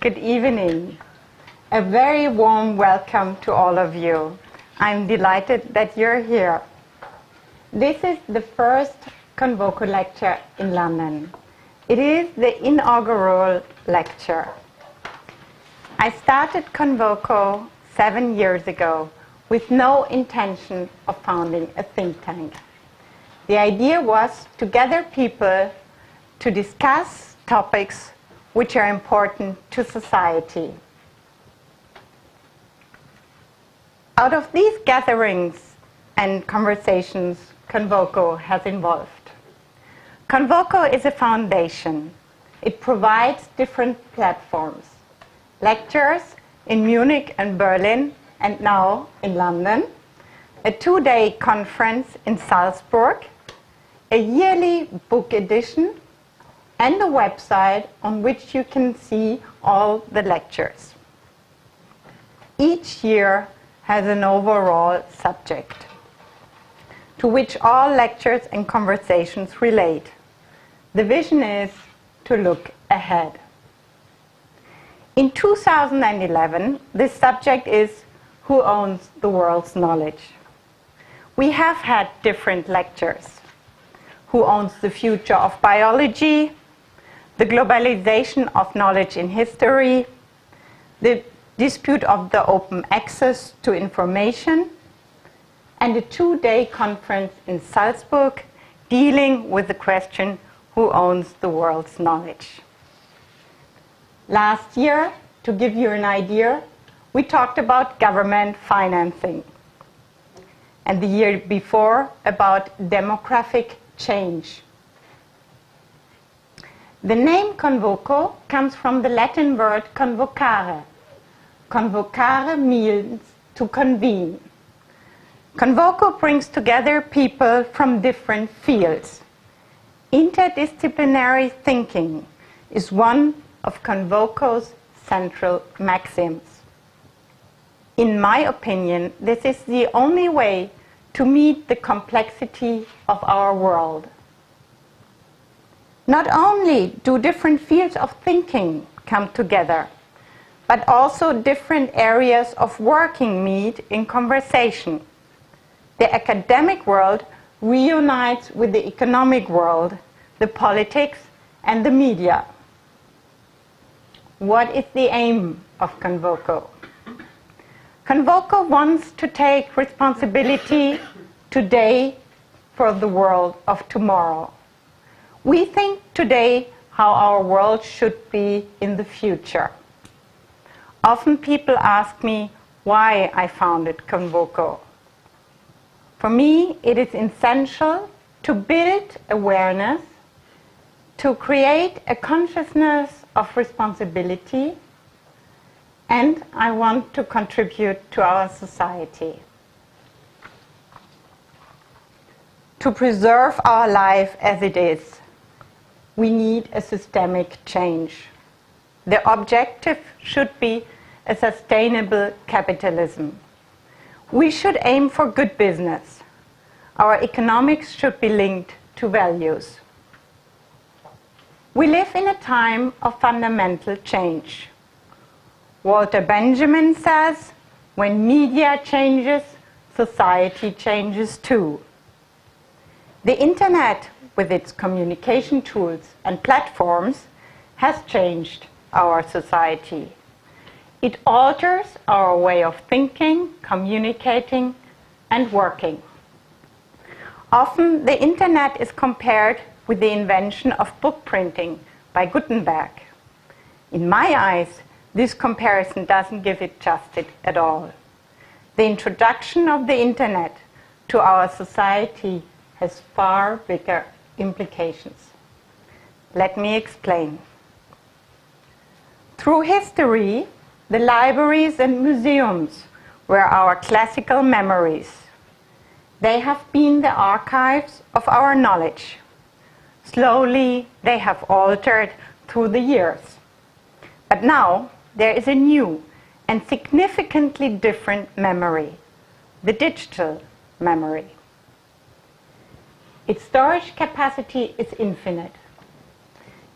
Good evening. A very warm welcome to all of you. I'm delighted that you're here. This is the first CONVOCO lecture in London. It is the inaugural lecture. I started CONVOCO 7 years ago with no intention of founding a think tank. The idea was to gather people to discuss topics which are important to society. Out of these gatherings and conversations, CONVOCO has evolved. CONVOCO is a foundation. It provides different platforms. Lectures in Munich and Berlin, and now in London. A 2-day conference in Salzburg. A yearly book edition, and a website on which you can see all the lectures. Each year has an overall subject to which all lectures and conversations relate. The vision is to look ahead. In 2011, this subject is Who Owns the World's Knowledge? We have had different lectures. Who owns the future of biology? The globalization of knowledge in history, the dispute of the open access to information, and a 2-day conference in Salzburg dealing with the question, who owns the world's knowledge? Last year, to give you an idea, we talked about government financing. And the year before, about demographic change. The name CONVOCO comes from the Latin word convocare. Convocare means to convene. CONVOCO brings together people from different fields. Interdisciplinary thinking is one of CONVOCO's central maxims. In my opinion, this is the only way to meet the complexity of our world. Not only do different fields of thinking come together, but also different areas of working meet in conversation. The academic world reunites with the economic world, the politics, and the media. What is the aim of CONVOCO? CONVOCO wants to take responsibility today for the world of tomorrow. We think today how our world should be in the future. Often people ask me why I founded CONVOCO. For me, it is essential to build awareness, to create a consciousness of responsibility, and I want to contribute to our society. To preserve our life as it is, we need a systemic change. The objective should be a sustainable capitalism. We should aim for good business. Our economics should be linked to values. We live in a time of fundamental change. Walter Benjamin says, when media changes, society changes too. The Internet, with its communication tools and platforms, has changed our society. It alters our way of thinking, communicating, and working. Often the Internet is compared with the invention of book printing by Gutenberg. In my eyes, this comparison doesn't give it justice at all. The introduction of the Internet to our society has far bigger implications. Let me explain. Through history, the libraries and museums were our classical memories. They have been the archives of our knowledge. Slowly, they have altered through the years. But now, there is a new and significantly different memory, the digital memory. Its storage capacity is infinite.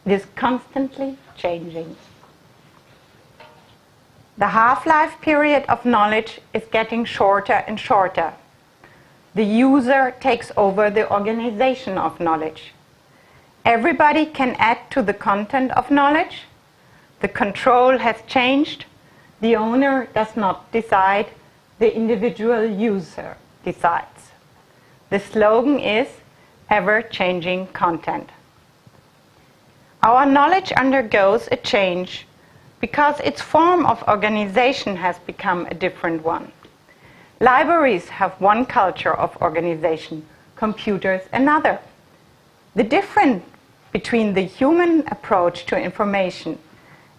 It is constantly changing. The half-life period of knowledge is getting shorter and shorter. The user takes over the organization of knowledge. Everybody can add to the content of knowledge. The control has changed. The owner does not decide. The individual user decides. The slogan is ever-changing content. Our knowledge undergoes a change because its form of organization has become a different one. Libraries have one culture of organization, computers another. The difference between the human approach to information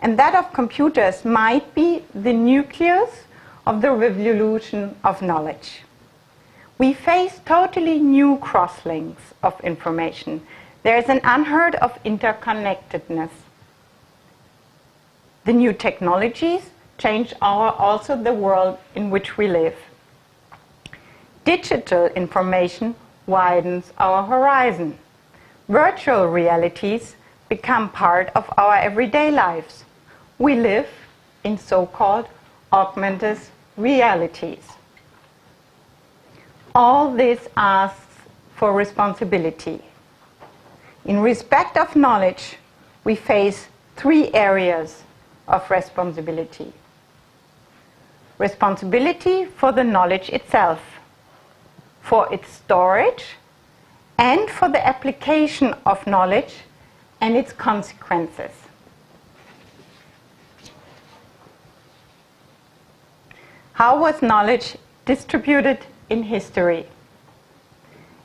and that of computers might be the nucleus of the revolution of knowledge. We face totally new crosslinks of information. There is an unheard of interconnectedness. The new technologies change also the world in which we live. Digital information widens our horizon. Virtual realities become part of our everyday lives. We live in so-called augmented realities. All this asks for responsibility. In respect of knowledge, we face 3 areas of responsibility. Responsibility for the knowledge itself, for its storage, and for the application of knowledge and its consequences. How was knowledge distributed in history?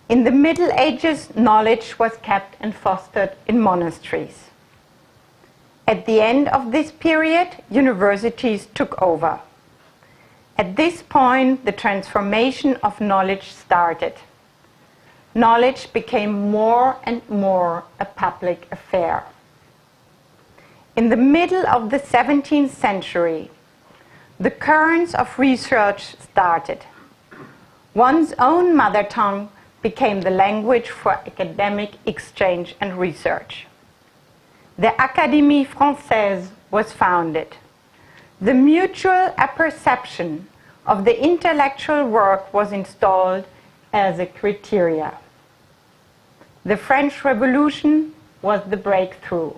In the Middle Ages, knowledge was kept and fostered in monasteries. At the end of this period, universities took over. At this point, the transformation of knowledge started. Knowledge became more and more a public affair. In the middle of the 17th century, the currents of research started. One's own mother tongue became the language for academic exchange and research. The Académie Française was founded. The mutual apperception of the intellectual work was installed as a criteria. The French Revolution was the breakthrough.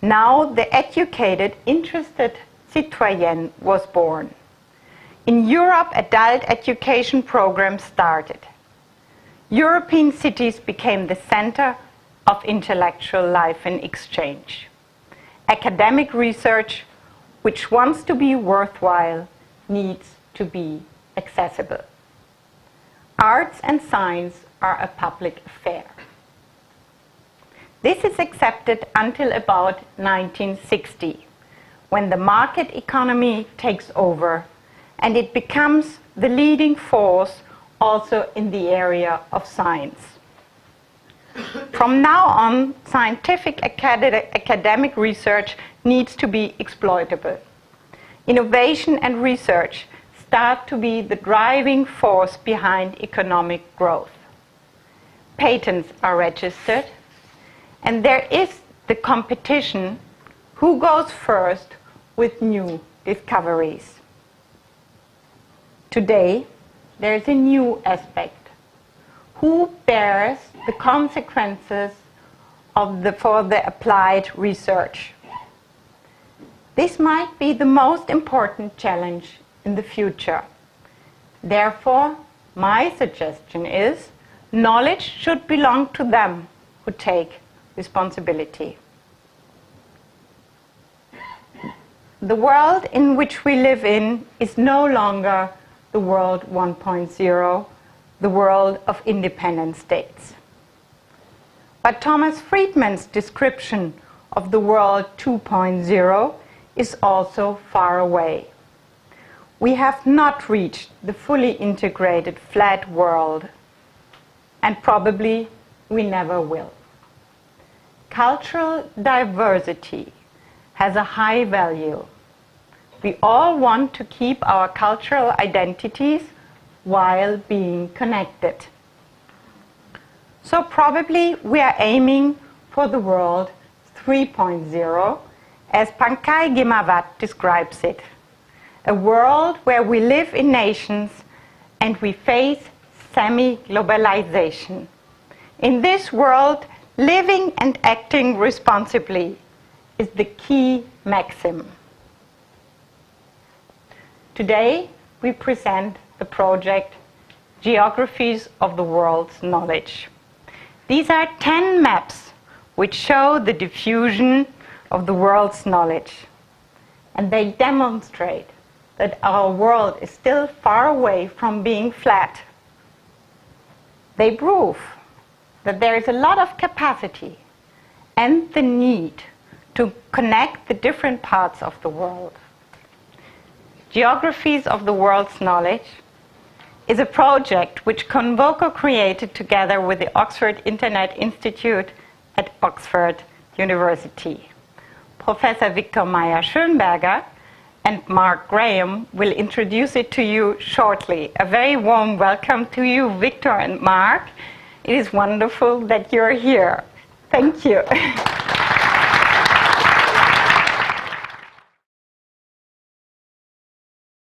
Now the educated, interested citoyen was born. In Europe, adult education programs started. European cities became the center of intellectual life and exchange. Academic research, which wants to be worthwhile, needs to be accessible. Arts and science are a public affair. This is accepted until about 1960, when the market economy takes over and it becomes the leading force also in the area of science. From now on, scientific academic research needs to be exploitable. Innovation and research start to be the driving force behind economic growth. Patents are registered, and there is the competition who goes first with new discoveries. Today, there is a new aspect. Who bears the consequences for the applied research? This might be the most important challenge in the future. Therefore, my suggestion is knowledge should belong to them who take responsibility. The world in which we live in is no longer the world 1.0, the world of independent states. But Thomas Friedman's description of the world 2.0 is also far away. We have not reached the fully integrated flat world, and probably we never will. Cultural diversity has a high value. We all want to keep our cultural identities while being connected. So probably we are aiming for the world 3.0 as Pankaj Ghemawat describes it, a world where we live in nations and we face semi-globalization. In this world, living and acting responsibly is the key maxim. Today, we present the project Geographies of the World's Knowledge. These are 10 maps which show the diffusion of the world's knowledge. And they demonstrate that our world is still far away from being flat. They prove that there is a lot of capacity and the need to connect the different parts of the world. Geographies of the World's Knowledge is a project which CONVOCO created together with the Oxford Internet Institute at Oxford University. Professor Victor Meyer-Schönberger and Mark Graham will introduce it to you shortly. A very warm welcome to you, Victor and Mark. It is wonderful that you're here. Thank you.